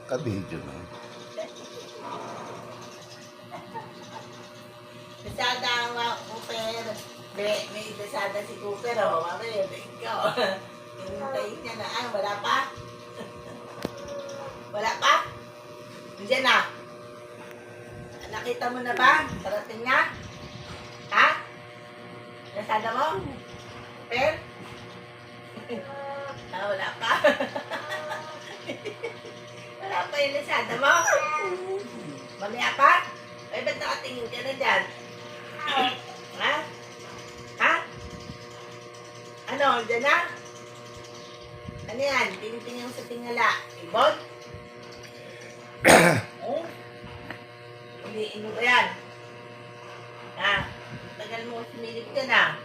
Ka-video na. Dasada ang mga Cooper. May dasada si Cooper, oh. Mami, ikaw. Hintayin niya na. Ano, wala pa? Wala pa? Nandiyan na. Nakita mo na ba? Parating na? Ha? Dasada mo? Cooper? Wala pa. Wala pa yung dasada mo? Mamaya pa? Ay, ba't nakatingin ka na dyan? Ha? Ha? Ano, dyan na? Ano yan? Tinitingin mo sa tingala. Ibon? Oh? Hindi, ino ba yan? Ha? Tagal mo sumilip ka na.